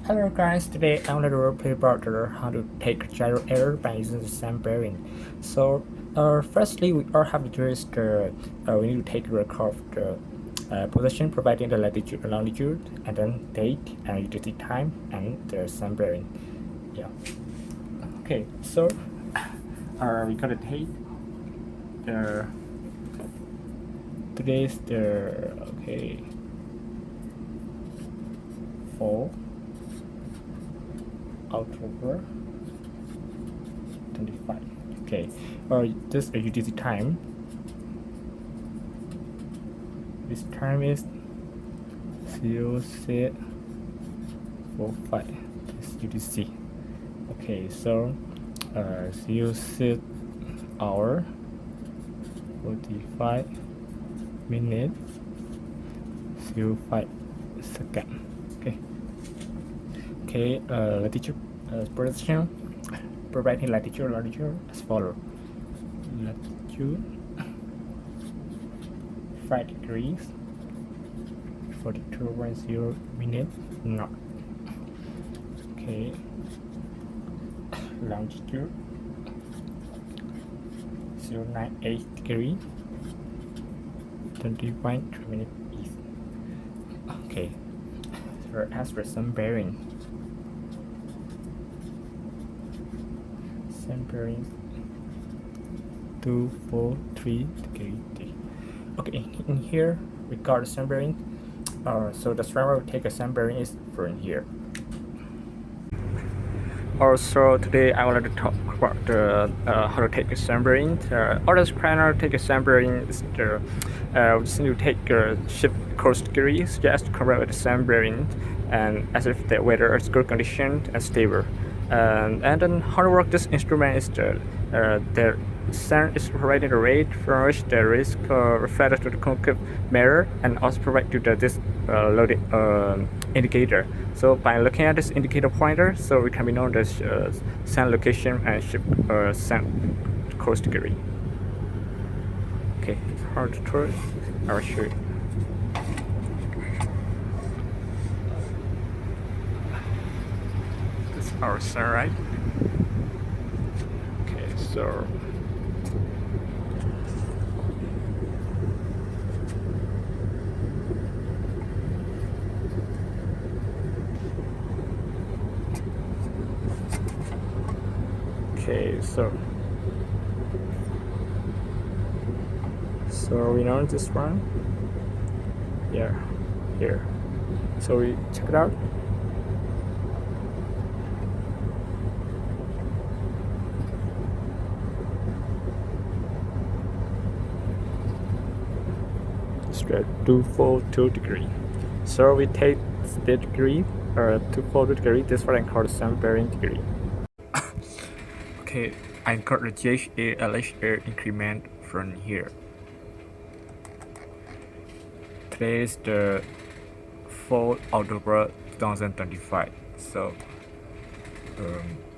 Hello guys, today I'm going to roleplay about how to take gyro error by using the same bearing. So firstly we all have to do is we need to take record of the position providing the latitude and longitude, and then date and utility time and the same bearing. Yeah. Okay, so we gotta take the today's the okay 4 October 25. Okay, this is UTC time. This time is 06:45. This UTC. Okay, so 06 hour 45 minutes 05 second. Okay, latitude position providing latitude longitude as follows. Latitude 5 degrees 42.0 minutes north. Okay, longitude 098 degree 20.3 minutes east. Okay, so as for some bearing, bearing 243 degree. Okay, in here we got the sun bearing. So the strand will take a sun bearing is from here. Also today I wanted to talk about the how to take a sun bearing. Other planner take a sun bearing is the we just need to take shift course degrees just to correct with the sun bearing, and as if the weather is good condition and stable. And then how to work this instrument is the sun is providing the rate from which the rays reflected to the concave mirror, and also provide to the this loaded indicator. So by looking at this indicator pointer, so we can be known as sun location and shift sun course degree. Okay, how to do it? I'll show you. This is our sun, right? Okay, so so we know this one. Yeah, here. So we check it out. Straight 242 degree. So we take the degree 242 degree. This one I call the sun bearing degree. Okay, I got the GHA LHA increment from here. Today is the 4th October 2025. So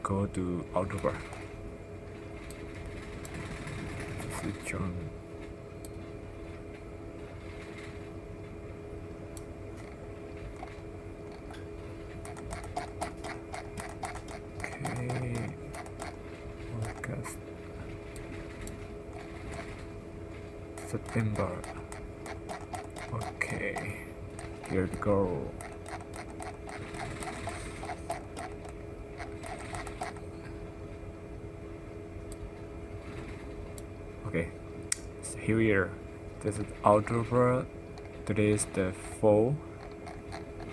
go to October. This is John. Okay, August, September. Okay, here we go. Okay, so here this is October. Today is the 4th.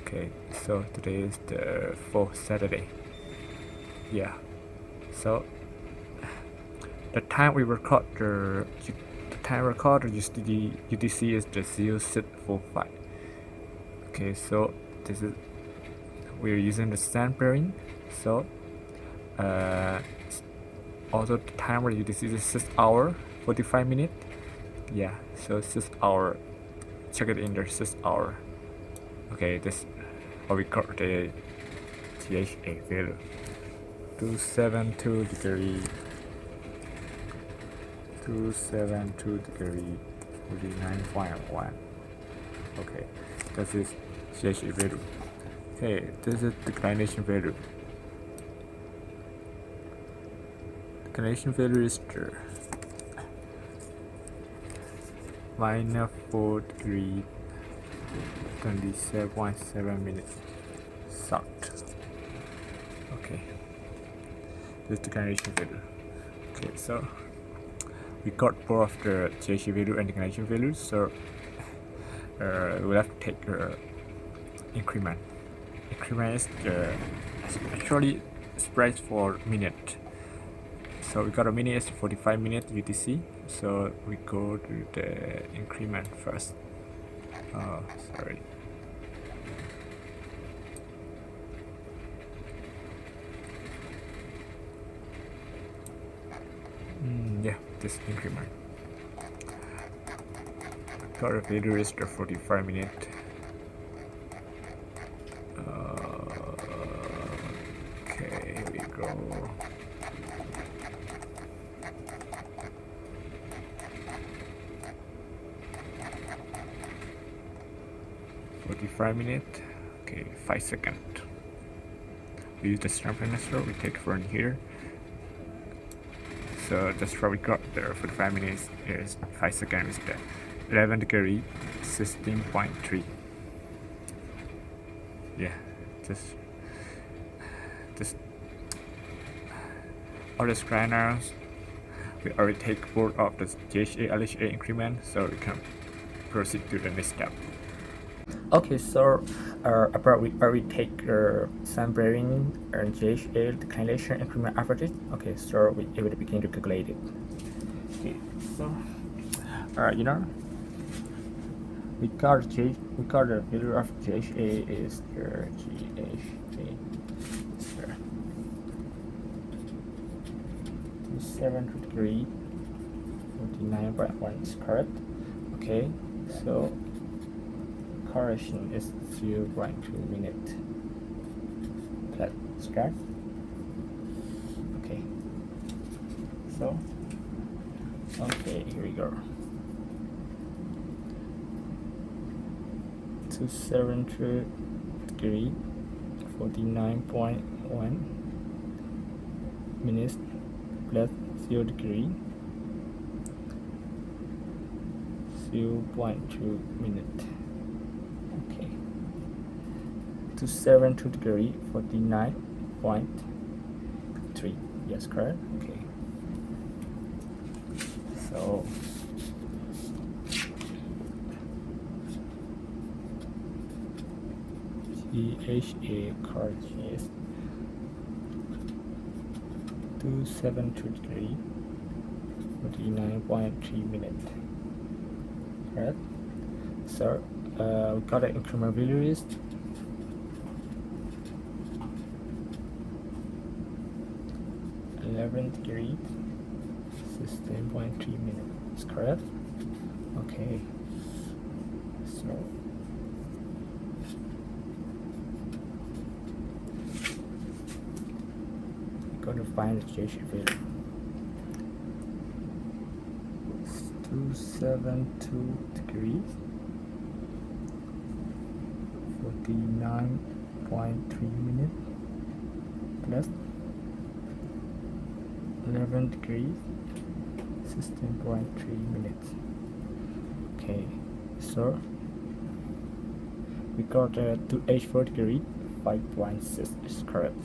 Okay, so today is the 4th Saturday. Yeah, so the time we record the UTC is the 06:45. Okay, so this is we're using the sun bearing. So also the time where UTC is 6 hour 45 minutes. Yeah, so 6 hour. Check it in the 6 hour. Okay, this how we got the GHA value. 272 degree 49.1. Okay, this is GHA value. Okay, this is declination value. Declination value is minus 4 degree 27.7 minutes south. Okay, this is declination value. Okay, so we got both the GHG value and declination value, so we'll have to take increment. Increment is actually spread for minute. So we got a minute is 45 minutes UTC. So we go to the increment first. Oh, sorry. Yeah, this increment. Got a value is the 45 minutes. Okay, here we go. $45. Okay, 5 seconds. We use the snap pencil. We take from here. So that's what we got there. 45 minutes is 5 seconds. Is the 11 degree 16.3. Yeah, just all the scanners. We already take both of the GHA LHA increment, so we can proceed to the next step. Okay, so about we already take sun bearing and GHA declination increment average. Okay, so we able to begin to calculate it. Okay, so we got the value of GHA is the GHA is there. 7 degree 49.1 is correct. Okay, so correction is 0.2 minute. That's correct. Okay, so okay, here we go. To 700 degree 49.1 minutes plus 0 degree 0.2 minute. Okay, to 7 degree 49.3. Yes, correct. Okay, so GHA correction is to 7 degree 49.3 minutes. Right? So we got the increment value is 11 degree 16.3 minutes. Is correct? Okay. So we're going to find the GHA value. 272 degrees 49.3 minutes plus 11 degrees 16.3 minutes. Okay, so we got to H4 degree 5.6 is correct.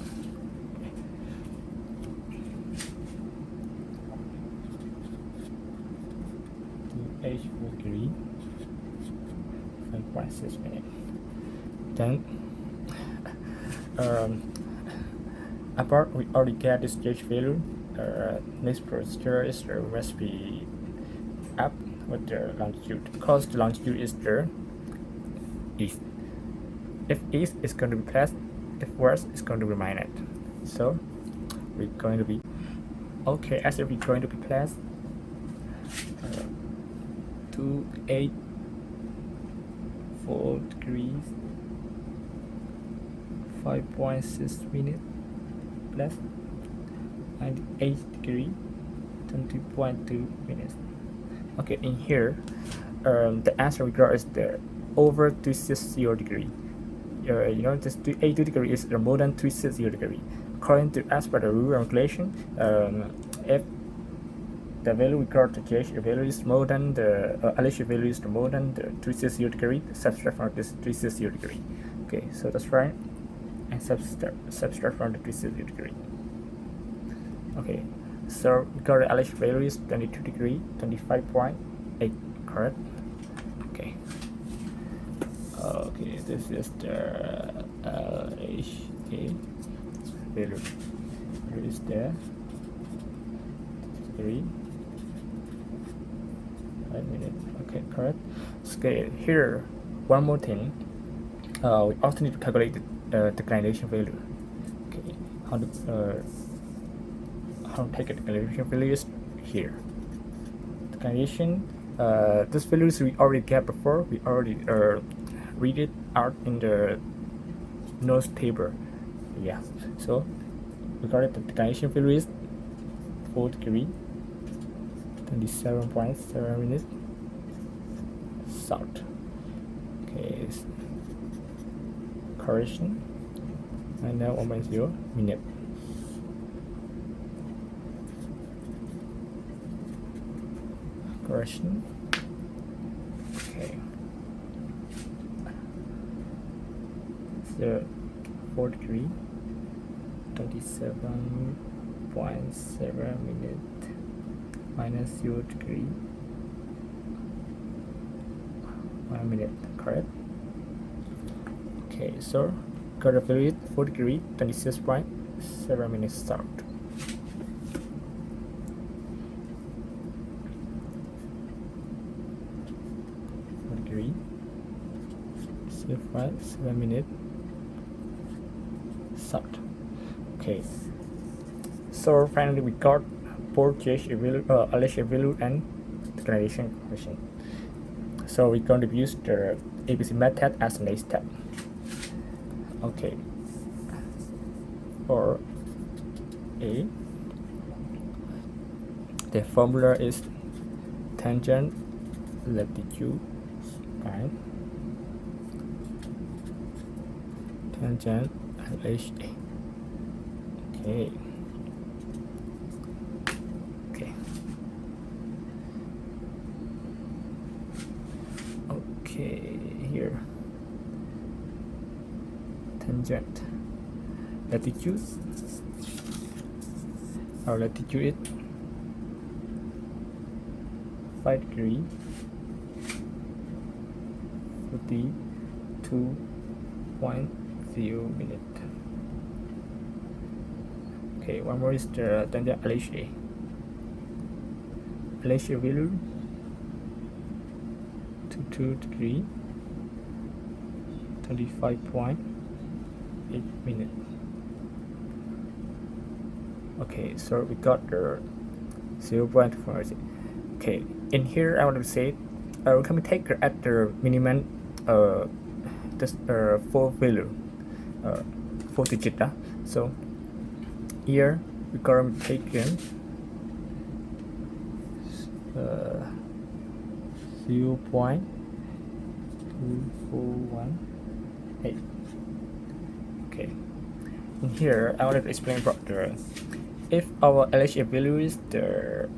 H4 degree 5.6 minutes. Then apart we already get this GH value. Next procedure is there must be up with the longitude, because the longitude is the east. If east is going to be plus, if west is going to be minus. So we're going to be okay, as if we're going to be plus 284 degrees 5.6 minutes plus 98 degree 20.2 minutes. Okay, in here the answer we got is the over 260 degree. this 82 degree is more than 360 degree. According to as per the rule and regulation, if the value we got to change, the value is more than the LH value is more than the 360 degree, subtract from this 360 degree. Okay, so that's right, and subtract from the 360 degree. Okay, so we got the LH value is 22 degree, 25.8, correct? Okay. Okay, this is the LH value. Here is there. 3 5 minutes. Okay, correct. Okay, here one more thing. We also need to calculate the declination value. Okay, how to take a declination value is here. Declination. This values we already get before. We already read it out in the notes table. Yeah. So we got it. The declination value is 4 degree. 27.7 minutes south. Okay, correction. And now 1.0 minute. Correction. Okay. So 4 degree. 27.7 minutes. Minus 0 degree 1 minute, correct? Okay, so got a value 4 degree 26.7 minutes start. Degree 7 minute start. Okay, so finally we got both LH value and declination question. So we're going to use the ABC method as the next step. Okay. For A, the formula is tangent latitude by tangent LHA. Okay. Here tangent latitude, our latitude is 5 degree 42.0 minute. Okay, one more is the tangent LHA. LHA value 2 degree 25.8 minutes. Okay, so we got the 0.4. Okay, in here I want to say can we take at the minimum this 4 value 4 digit. So here we got to take in 0.2418. Okay, in here I want to explain about the if our LHA value is the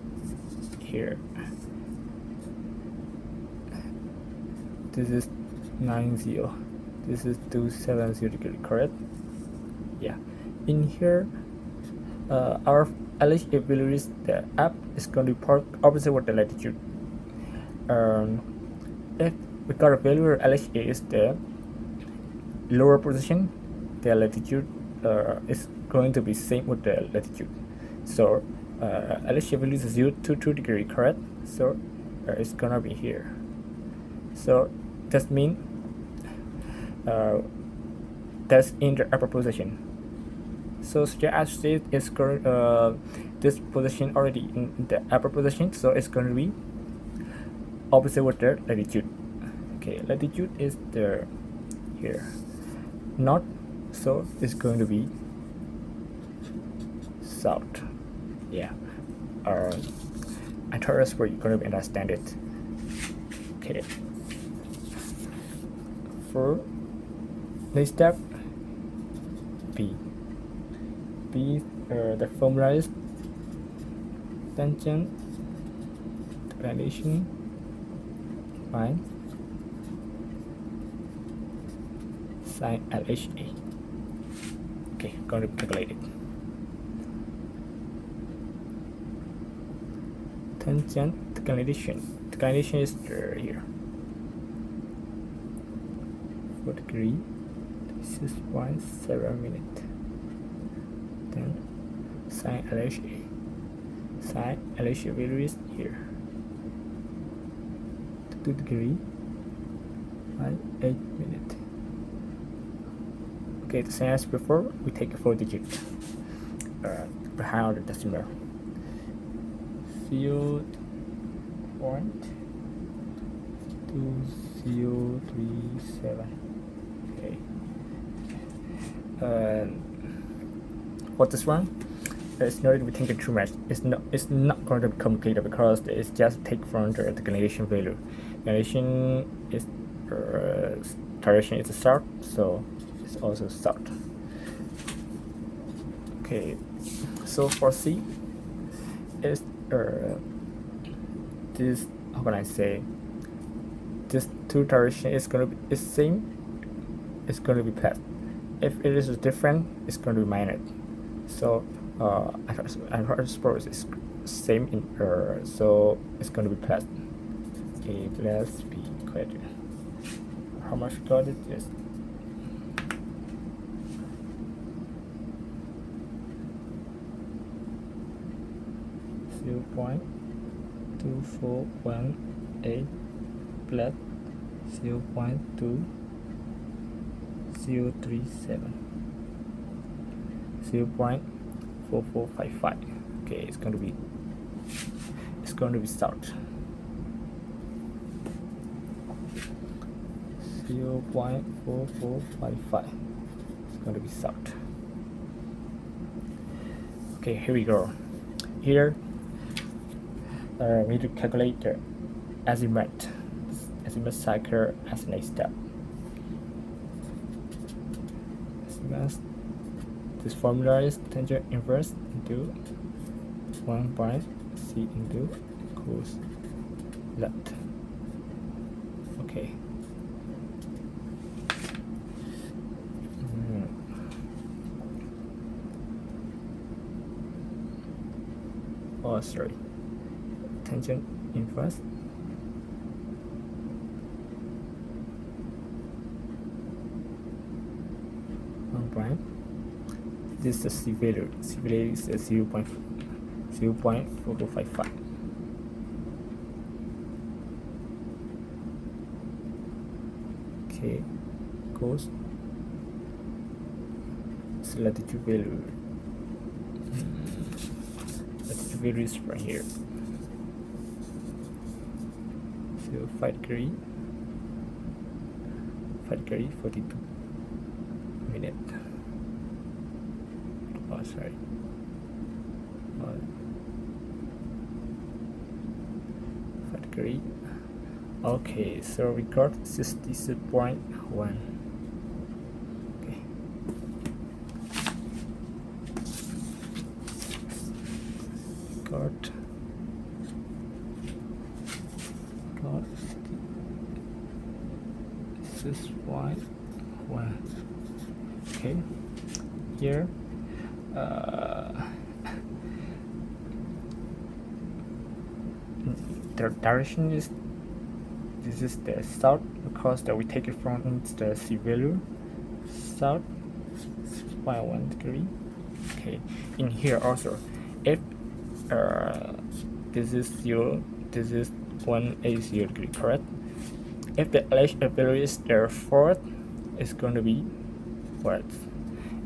here, this is 90, this is 270 degree, correct? Yeah, in here our LHA value is the up is going to be opposite with the latitude. If we got a value of LHA is the lower position, the latitude is going to be same with the latitude. So LHA value is 0 to 2 degree, correct? So it's gonna be here. So that means that's in the upper position. So as said, it's going this position already in the upper position, so it's going to be opposite with the latitude. Okay, latitude is the here, north, so it's going to be south. Yeah, I trust where you're going to understand it. Okay, for Next step, B. B, the formula is tangent declination by sine LHA. Okay, I'm going to calculate it. Tangent declination is here. 4 degree, 6.7 minutes. Then sine LHA. Sine LHA value is here. 2 degree by 8 minutes. Okay, the same as before, we take a 4 digit behind the decimal. Field 0.2037. Okay. For this one, it's not going to be thinking too much. It's not going to be complicated because it's just take from the declination value. Declination is direction is south, so it's also south. Okay, so for C, is this, how can I say, this two direction is going to be same. It's going to be plus. If it is different, it's going to be minus. So I suppose it's same in so it's going to be plus. A plus B equated. How much got it? Yes. .2418 plus 0.2037, 0.4455. Okay, it's going to be south. 0.4455. It's going to be south. Okay, here we go. Here we need to calculate the azimuth cycle as next step. Azimuth, this formula is tangent inverse into 1 by C into cos left. Okay. Oh, sorry. Tangent inverse prime. This is the C value. C value is 0.4455. Okay, cos latitude value. Latitude value is right here. So 5 degree, 42 minutes. Oh, sorry. 5 degree. Okay, so we got 66.1. Okay. Got 6.1. Okay, here the direction is, this is the south because that we take it from the C value, south 6.1 degree. Okay, in here also, if this is 0, this is 180 degree, correct? If the LHA value is there forward, it's going to be forward.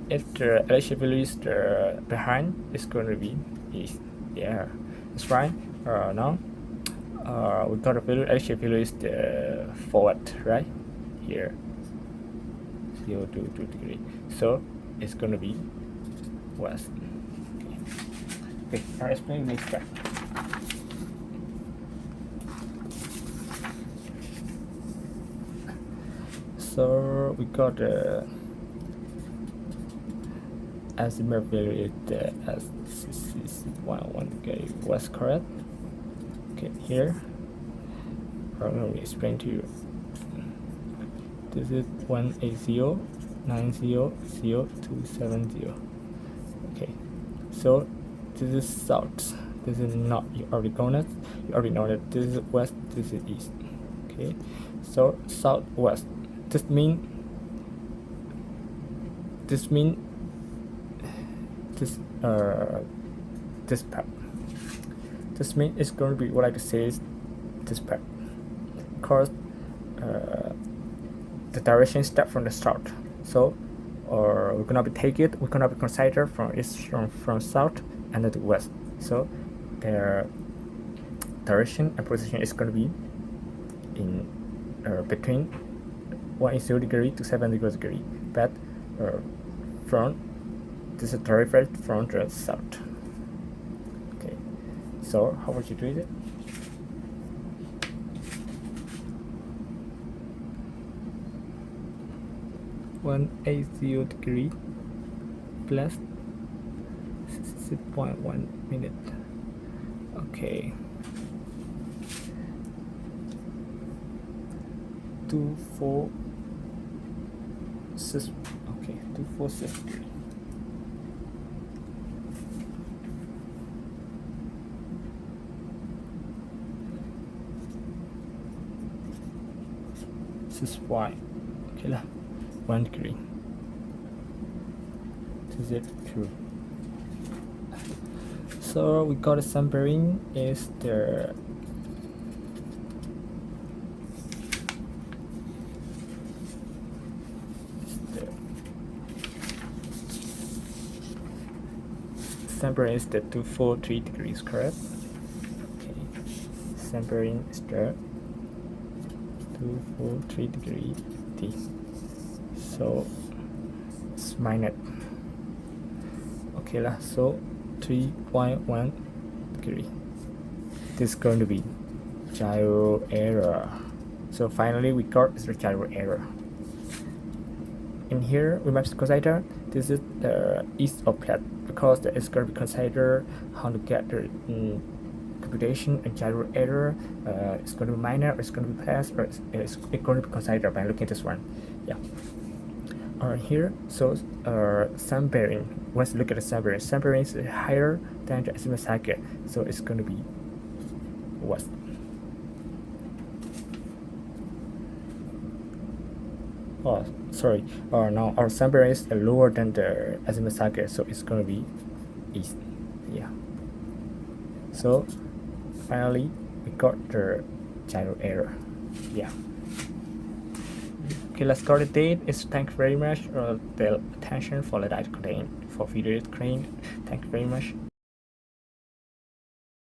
If the LHA value is there behind, it's going to be east. Yeah, that's right. Now we got a value, LHA value is the forward, right? Here, 0 to 2 degree. So it's going to be west. Okay, I'll explain next step. So we got the azimuth value as 11 degree west, correct? Okay, here I'm going to explain to you. This is 180 900 Okay, so this is south, this is north. You already know that this is west, this is east. Okay, so southwest, this mean this path. This means it's going to be what I say is this path, because the direction start from the south. So we're gonna be consider from east from south and the west. So their direction and position is going to be in between 180 degree to 70 degree, but from this is derived from the south. Okay, so how would you do it? (180 plus 6.1 minute. Okay, 246. Okay, 246 degree. This is y. Okay lah, 1 degree. Is it true? So we got a sun bearing is the sun bearing is the 243 degrees, correct? Okay, sun bearing is the 243 degree T. So it's minus. Okay lah, so 3.1 degree. This is going to be gyro error. So finally we got is the gyro error. In here we must consider this is the east of plate, because it's going to be considered how to get the computation and gyro error. It's going to be minor, it's going to be plus, or it's going to be considered by looking at this one. Yeah. Here, so sun bearing. Let's look at the sun bearing. Sun bearing is higher than the azimuth target, so it's going to be west. Oh, sorry. Now our sun bearing is lower than the azimuth target, so it's going to be east. Yeah. So finally, we got the gyro error. Yeah. Okay, let's start the date. Thank you very much for the attention for the video screen. Thank you very much.